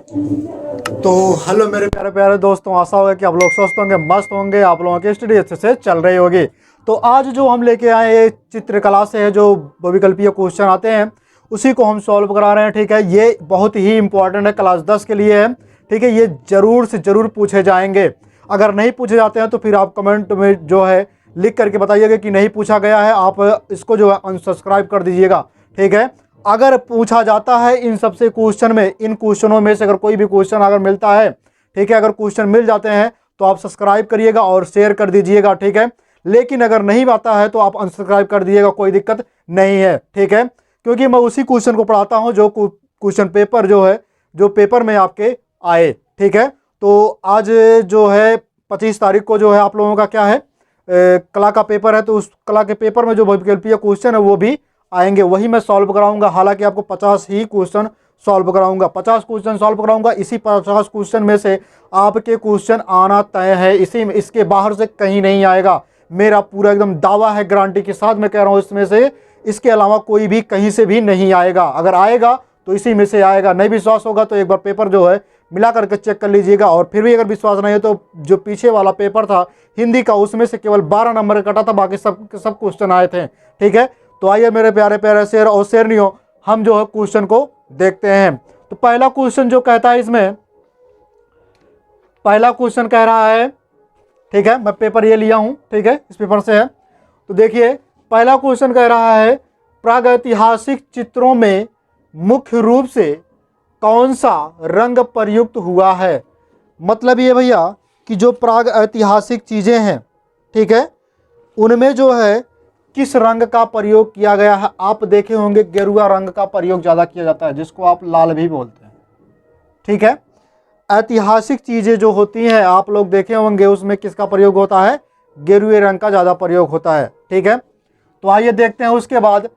तो हेलो मेरे प्यारे प्यारे दोस्तों, आशा होगा कि आप लोग स्वस्थ होंगे, मस्त होंगे, आप लोगों की स्टडी अच्छे से चल रही होगी। तो आज जो हम लेके आए ये चित्रकला से है, जो बहुविकल्पीय क्वेश्चन आते हैं उसी को हम सॉल्व करा रहे हैं। ठीक है, ये बहुत ही इंपॉर्टेंट है, क्लास 10 के लिए है। ठीक है, ये जरूर से जरूर पूछे जाएंगे। अगर नहीं पूछे जाते हैं तो फिर आप कमेंट में जो है लिख करके बताइएगा कि नहीं पूछा गया है, आप इसको जो है अनसब्सक्राइब कर दीजिएगा। ठीक है, अगर पूछा जाता है इन सबसे क्वेश्चन में, इन क्वेश्चनों में से अगर कोई भी क्वेश्चन अगर मिलता है, ठीक है, अगर क्वेश्चन मिल जाते हैं तो आप सब्सक्राइब करिएगा और शेयर कर दीजिएगा। ठीक है, लेकिन अगर नहीं आता है तो आप अनसब्सक्राइब कर दीजिएगा, कोई दिक्कत नहीं है। ठीक है, क्योंकि मैं उसी क्वेश्चन को पढ़ाता हूं जो क्वेश्चन पेपर जो है, जो पेपर में आपके आए। ठीक है, तो आज जो है 25 तारीख को जो है आप लोगों का क्या है, कला का पेपर है। तो उस कला के पेपर में जो बहुविकल्पीय क्वेश्चन है वो भी आएंगे, वही मैं सॉल्व कराऊंगा। हालांकि आपको 50 ही क्वेश्चन सॉल्व कराऊंगा, 50 क्वेश्चन सॉल्व कराऊंगा। इसी 50 क्वेश्चन में से आपके क्वेश्चन आना तय है, इसी में, इसके बाहर से कहीं नहीं आएगा। मेरा पूरा एकदम दावा है, गारंटी के साथ मैं कह रहा हूं, इसमें से, इसके अलावा कोई भी कहीं से भी नहीं आएगा। अगर आएगा तो इसी में से आएगा। नहीं विश्वास होगा तो एक बार पेपर जो है मिला करके चेक कर लीजिएगा। और फिर भी अगर विश्वास नहीं है तो जो पीछे वाला पेपर था हिंदी का, उसमें से केवल 12 नंबर कटा था, बाकी सब क्वेश्चन आए थे। ठीक है, तो आइए मेरे प्यारे प्यारे शेर और शेरनियों, हम जो है क्वेश्चन को देखते हैं। तो पहला क्वेश्चन जो कहता है, इसमें पहला क्वेश्चन कह रहा है, ठीक है, मैं पेपर ये लिया हूं, ठीक है, इस पेपर से है। तो देखिए पहला क्वेश्चन कह रहा है, प्रागैतिहासिक चित्रों में मुख्य रूप से कौन सा रंग प्रयुक्त हुआ है। मतलब ये भैया कि जो प्राग ऐतिहासिक चीजें हैं, ठीक है, उनमें जो है किस रंग का प्रयोग किया गया है। आप देखे होंगे गेरुआ रंग का प्रयोग ज्यादा किया जाता है, जिसको आप लाल भी बोलते हैं। ठीक है, ऐतिहासिक चीजें जो होती हैं आप लोग देखे होंगे, उसमें किसका प्रयोग होता है, गेरुए रंग का ज्यादा प्रयोग होता है। ठीक है, तो आइए देखते हैं। उसके बाद,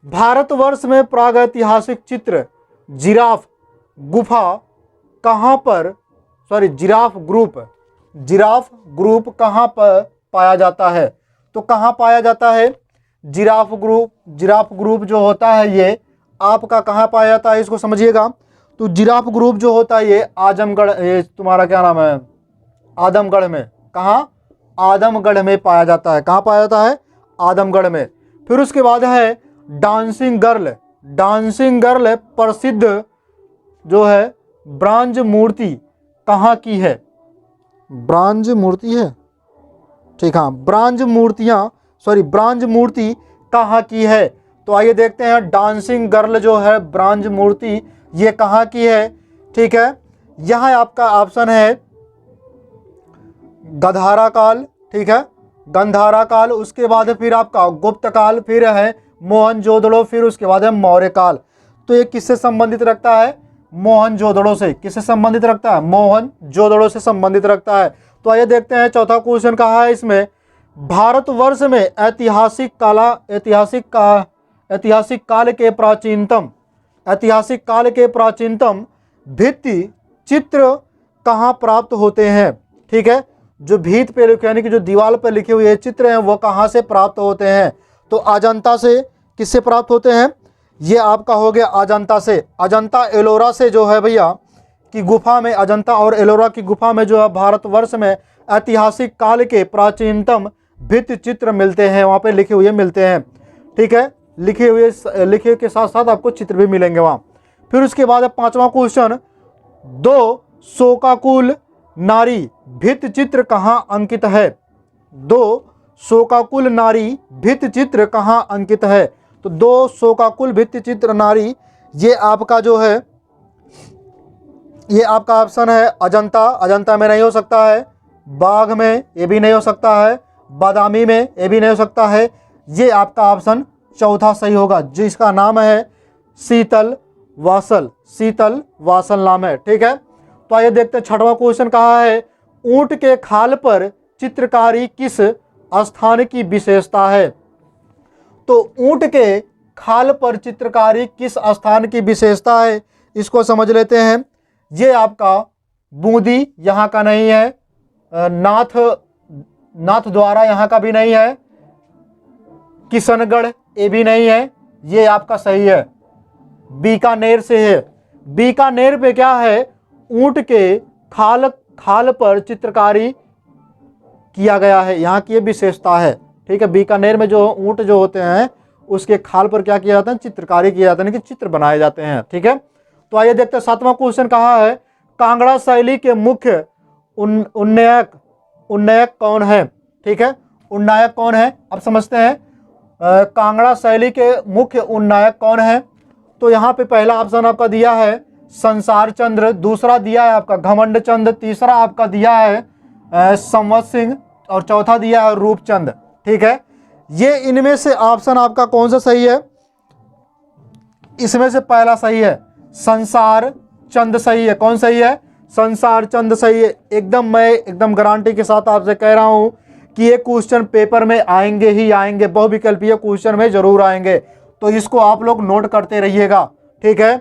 भारतवर्ष में प्रागैतिहासिक चित्र जिराफ गुफा कहां पर, जिराफ ग्रुप कहां पर पाया जाता है। तो कहां पाया जाता है जिराफ ग्रुप जो होता है ये आपका कहां पाया जाता है, इसको समझिएगा। तो जिराफ ग्रुप जो होता है ये आजमगढ़, ये तुम्हारा क्या नाम है, आदमगढ़ में। कहां, आदमगढ़ में पाया जाता है। कहां पाया जाता है, आदमगढ़ में। फिर उसके बाद है डांसिंग गर्ल प्रसिद्ध जो है ब्रांज मूर्ति कहां की है। ब्रांज मूर्ति है, ठीक, हाँ, ब्रांज मूर्ति कहाँ की है। तो आइए देखते हैं, डांसिंग गर्ल जो है ब्रांज मूर्ति ये कहाँ की है। ठीक है, यहाँ आपका ऑप्शन है गंधारा काल, ठीक है, गंधारा काल। उसके बाद फिर आपका गुप्त काल, फिर है मोहनजोदड़ो, फिर उसके बाद है मौर्य काल। तो ये किससे संबंधित रखता है, मोहनजोदड़ो से। किससे संबंधित रखता है, मोहनजोदड़ो से संबंधित रखता है। तो आइए देखते हैं, चौथा क्वेश्चन कहा है इसमें, भारतवर्ष में ऐतिहासिक काल के प्राचीनतम भित्ति चित्र कहाँ प्राप्त होते हैं। ठीक है, जो भीत पे यानी कि जो दीवार पर लिखे हुए चित्र हैं वो कहाँ से प्राप्त होते हैं। तो अजंता से। किससे प्राप्त होते हैं, ये आपका हो गया अजंता से। अजंता एलोरा से जो है भैया की गुफा में, अजंता और एलोरा की गुफा में जो है भारतवर्ष में ऐतिहासिक काल के प्राचीनतम भित्ति चित्र मिलते हैं, वहाँ पे लिखे हुए मिलते हैं। ठीक है, लिखे के साथ साथ आपको चित्र भी मिलेंगे वहाँ। फिर उसके बाद पांचवा क्वेश्चन, दो शोकाकुल नारी भित्ति चित्र कहाँ अंकित है। दो शोकाकुल नारी भित्ति चित्र कहाँ अंकित है। तो दो शोकाकुल भित्ति चित्र नारी, ये आपका जो है, ये आपका ऑप्शन है अजंता में नहीं हो सकता है, बाघ में ये भी नहीं हो सकता है, बादामी में ये भी नहीं हो सकता है। ये आपका ऑप्शन चौथा सही होगा, जिसका नाम है शीतल वासल नाम है। ठीक है, तो आइए देखते हैं छठवां क्वेश्चन कहा है, ऊंट के खाल पर चित्रकारी किस स्थान की विशेषता है। तो ऊंट के खाल पर चित्रकारी किस स्थान की विशेषता है, इसको समझ लेते हैं। ये आपका बूंदी यहाँ का नहीं है, नाथ द्वारा यहाँ का भी नहीं है, किशनगढ़ ये भी नहीं है, ये आपका सही है बीकानेर से है। बीकानेर पे क्या है, ऊंट के खाल खाल पर चित्रकारी किया गया है, यहाँ की ये विशेषता है। ठीक है, बीकानेर में जो ऊंट जो होते हैं उसके खाल पर क्या किया जाता है, चित्रकारी किया जाता है, यानी कि चित्र बनाए जाते हैं। ठीक है, तो आइए देखते हैं 7वां क्वेश्चन कहा है, कांगड़ा शैली के मुख्य उन्नयक कौन है। ठीक है, उन्नायक कौन है, अब समझते हैं कांगड़ा शैली के मुख्य उन्नायक कौन है। तो यहाँ पे पहला ऑप्शन आपका दिया है संसार चंद्र, दूसरा दिया है आपका घमंड चंद, तीसरा आपका दिया है संवत सिंह और चौथा दिया है रूपचंद। ठीक है, ये इनमें से ऑप्शन आपका कौन सा सही है, इसमें से पहला सही है, संसार चंद सही है। कौन सही है, संसार चंद सही है। एकदम मैं एकदम गारंटी के साथ आपसे कह रहा हूं कि ये क्वेश्चन पेपर में आएंगे ही आएंगे, बहुविकल्पीय क्वेश्चन में जरूर आएंगे, तो इसको आप लोग नोट करते रहिएगा। ठीक है,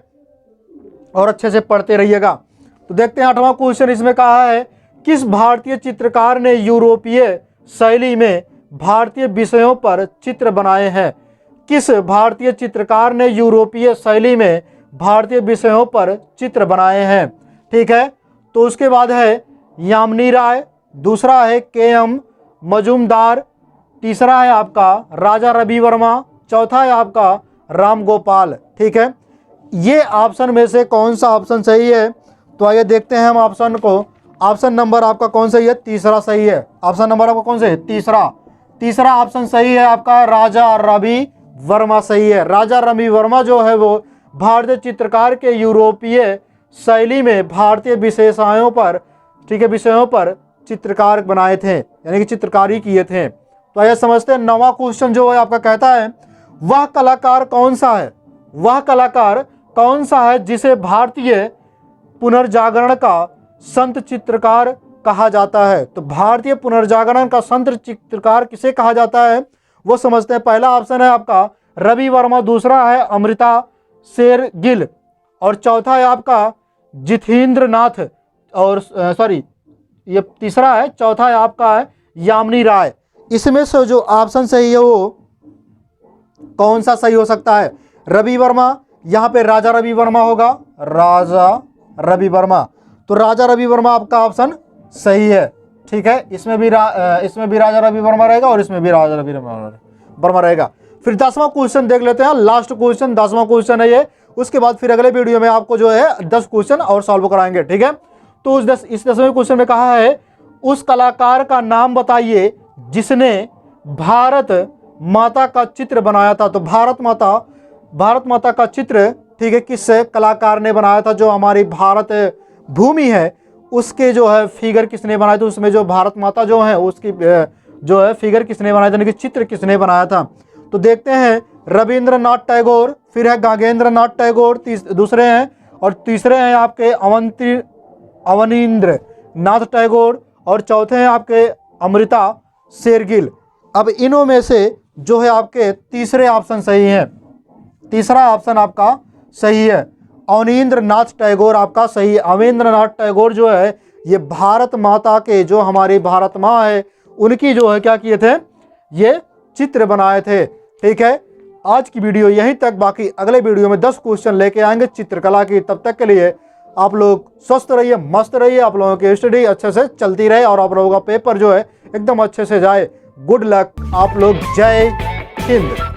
और अच्छे से पढ़ते रहिएगा। तो देखते हैं 8वां क्वेश्चन, इसमें कहा है किस भारतीय चित्रकार ने यूरोपीय शैली में भारतीय विषयों पर चित्र बनाए हैं। किस भारतीय चित्रकार ने यूरोपीय शैली में भारतीय विषयों पर चित्र बनाए हैं। ठीक है, तो उसके बाद है यामिनी राय, दूसरा है के.एम. मजूमदार, तीसरा है आपका राजा रवि वर्मा, चौथा है आपका राम गोपाल। ठीक है, ये ऑप्शन में से कौन सा ऑप्शन सही है, तो आइए देखते हैं हम ऑप्शन को। ऑप्शन नंबर आपका कौन सही है, तीसरा सही है। ऑप्शन नंबर आपका कौन सा है, तीसरा ऑप्शन सही है आपका, राजा रवि वर्मा सही है। राजा रवि वर्मा जो है वो भारतीय चित्रकार के यूरोपीय शैली में भारतीय विशेषताओं पर, ठीक है, विषयों पर चित्रकार बनाए थे, यानी कि चित्रकारी किए थे। तो आइए समझते हैं 9वां क्वेश्चन जो है आपका कहता है वह कलाकार कौन सा है, वह कलाकार कौन सा है जिसे भारतीय पुनर्जागरण का संत चित्रकार कहा जाता है। तो भारतीय पुनर्जागरण का संत चित्रकार किसे कहा जाता है वो समझते हैं। पहला ऑप्शन है आपका रवि वर्मा, दूसरा है अमृता शेरगिल और चौथा है आपका जितेंद्र नाथ और ये तीसरा है, चौथा है आपका है यामिनी राय। इसमें से जो ऑप्शन सही है वो कौन सा सही हो सकता है, रवि वर्मा, यहाँ पे राजा रवि वर्मा होगा, राजा रवि वर्मा। तो राजा रवि वर्मा आपका ऑप्शन सही है। ठीक है, इसमें भी राजा रवि वर्मा रहेगा और इसमें भी राजा रवि वर्मा रहेगा। फिर 10वां क्वेश्चन देख लेते हैं, लास्ट क्वेश्चन 10वां क्वेश्चन है ये। उसके बाद फिर अगले वीडियो में आपको जो है 10 क्वेश्चन और सॉल्व कराएंगे। ठीक है, तो इस 10वें क्वेश्चन में कहा है उस कलाकार का नाम बताइए जिसने भारत माता का चित्र बनाया था। तो भारत माता का चित्र, ठीक है, किस कलाकार ने बनाया था, जो हमारी भारत भूमि है उसके जो है फिगर किसने बनाया था, उसमें जो भारत माता जो है उसकी जो है फिगर किसने बनाया था, यानी कि चित्र किसने बनाया था। तो देखते हैं रविंद्रनाथ टैगोर, फिर है गागेंद्र नाथ टैगोर दूसरे हैं, और तीसरे हैं आपके अवनींद्र नाथ टैगोर और चौथे हैं आपके अमृता शेरगिल। अब इनों में से जो है आपके तीसरे ऑप्शन सही है, तीसरा ऑप्शन आपका सही है, अवनींद्र नाथ टैगोर आपका सही है। अवनींद्र नाथ टैगोर जो है ये भारत माता के, जो हमारी भारत माँ है उनकी जो है क्या किए थे, ये चित्र बनाए थे। ठीक है, आज की वीडियो यहीं तक, बाकी अगले वीडियो में 10 क्वेश्चन लेके आएंगे चित्रकला की। तब तक के लिए आप लोग स्वस्थ रहिए, मस्त रहिए, आप लोगों की स्टडी अच्छे से चलती रहे और आप लोगों का पेपर जो है एकदम अच्छे से जाए। गुड लक आप लोग, जय हिंद।